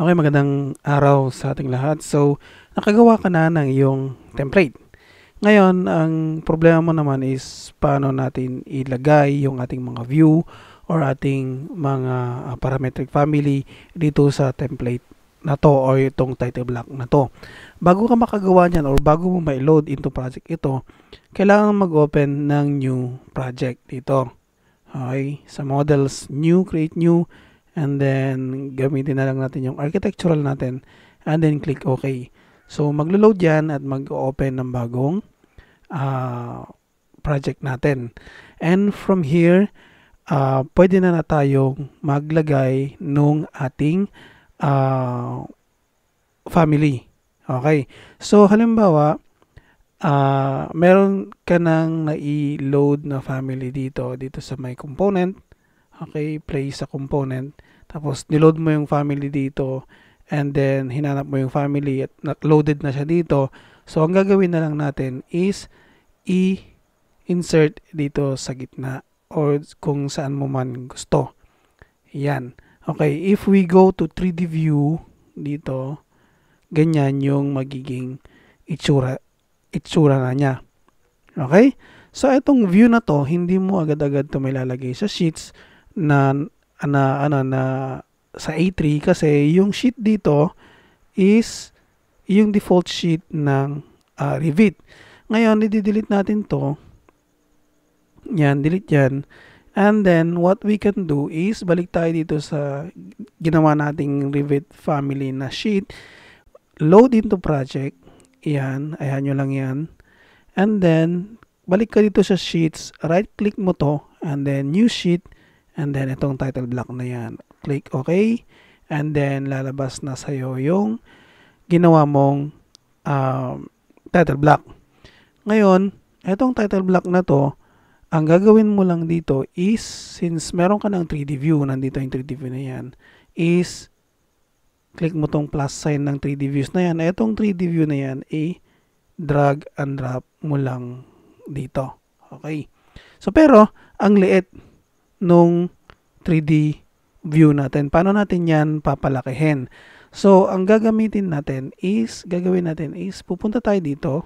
Okay, magandang araw sa ating lahat. So, nakagawa ka na ng iyong template. Ngayon, ang problema mo naman is paano natin ilagay yung ating mga view or ating mga parametric family dito sa template na to or itong title block na to. Bago ka makagawa niyan or bago mo ma-load into project ito, kailangan mag-open ng new project dito. Okay, sa models, new, create new, and then gamitin na lang natin yung architectural natin and then click OK. So maglo-load yan at mag-open ng bagong project natin. And from here, pwede na tayong maglagay nung ating family. Okay. So halimbawa, meron ka nang na-load na family dito sa my component. Okay, place sa component. Tapos, niload mo yung family dito. And then, hinanap mo yung family at loaded na siya dito. So, ang gagawin na lang natin is i-insert dito sa gitna or kung saan mo man gusto. Yan. Okay, if we go to 3D view dito, ganyan yung magiging itsura na niya. Okay? So, itong view na to, hindi mo agad-agad to malalagay sa sheets na sa A3 kasi yung sheet dito is yung default sheet ng Revit. Ngayon, i-delete natin to. Yan, delete yan. And then, what we can do is, balik tayo dito sa ginawa nating Revit family na sheet. Load into project. Yan, ayan nyo lang yan. And then, balik ka dito sa sheets. Right-click mo to. And then, new sheet. And then, itong title block na yan. Click OK. And then, lalabas na sa'yo yung ginawa mong title block. Ngayon, itong title block na to, ang gagawin mo lang dito is, since meron ka ng 3D view, nandito yung 3D view na yan, is, click mo tong plus sign ng 3D views na yan. Itong 3D view na yan, drag and drop mo lang dito. Okay. So, pero, ang liit nung 3D view natin. Paano natin yan papalakihin? So, ang gagawin natin is, pupunta tayo dito.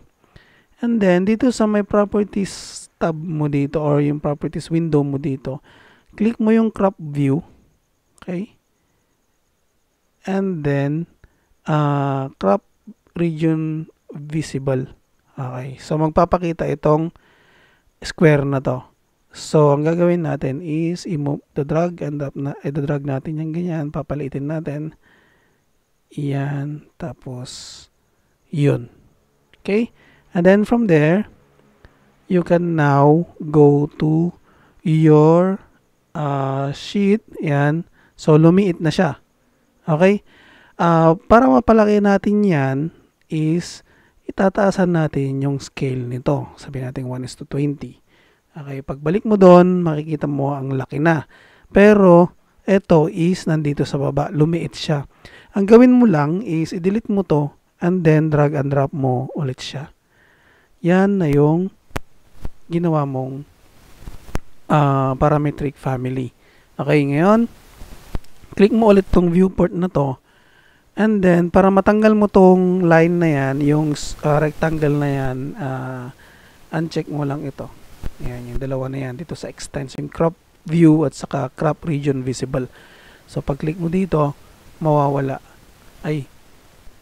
And then, dito sa may properties tab mo dito or yung properties window mo dito, click mo yung crop view. Okay? And then, crop region visible. Okay. So, magpapakita itong square na to. So, ang gagawin natin is drag natin yung ganyan, papalitin natin. Yan, tapos yun. Okay? And then from there, you can now go to your sheet. Yan. So, lumiit na siya. Okay? Para mapalaki natin yan is itataasan natin yung scale nito. Sabihin natin 1:20. Okay, pagbalik mo doon, makikita mo ang laki na. Pero, ito is nandito sa baba, lumiit siya. Ang gawin mo lang is i-delete mo to and then drag and drop mo ulit siya. Yan na yung ginawa mong parametric family. Okay, ngayon, click mo ulit tong viewport na to. And then, para matanggal mo tong line na yan, yung rectangle na yan, uncheck mo lang ito. Ayan, yung dalawa na yan dito sa extension crop view at saka crop region visible. So pag click mo dito, mawawala. Ay,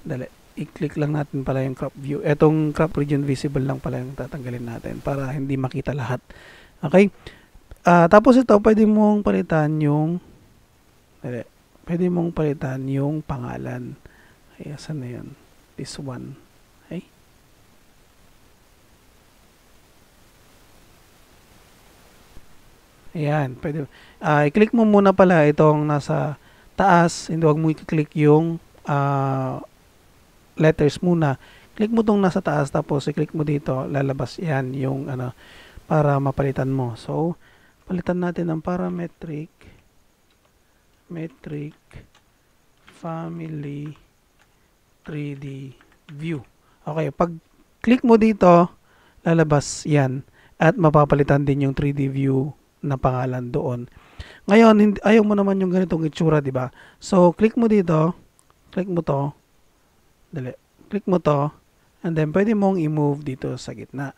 dali. I-click lang natin pala yung crop view. Etong crop region visible lang pala yung tatanggalin natin para hindi makita lahat. Okay? Tapos ito, pwede mong palitan yung pangalan. Ay, asan na yun? This one. Okay? Ayan, pwede. I-click mo muna pala itong nasa taas. Hindi, wag mo i-click yung letters muna. Click mo itong nasa taas, tapos i-click mo dito. Lalabas yan yung para mapalitan mo. So, palitan natin ng parametric family 3D view. Okay, pag click mo dito, lalabas yan. At mapapalitan din yung 3D view na pangalan doon. Ngayon, ayaw mo naman yung ganitong itsura, di ba? So, click mo dito, Click mo to. Dali. Click mo to. And then, pwede mong i-move dito sa gitna.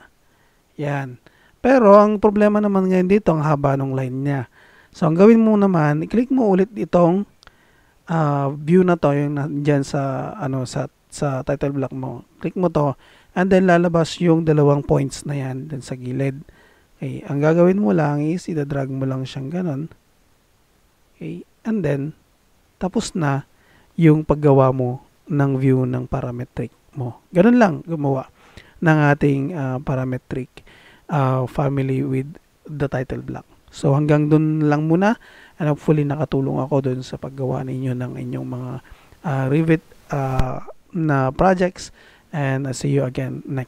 Yan. Pero, ang problema naman ngayon dito, ang haba ng line niya. So, ang gawin mo naman, i-click mo ulit itong view na to, yung nandyan sa, sa title block mo. Click mo to. And then, lalabas yung dalawang points na yan dun sa gilid. Okay. Ang gagawin mo lang is, ida-drag mo lang siyang ganon. Okay. And then, tapos na yung paggawa mo ng view ng parametric mo. Ganun lang gumawa ng ating parametric family with the title block. So hanggang dun lang muna, and hopefully nakatulong ako dun sa paggawa ninyo ng inyong mga Revit na projects, and see you again next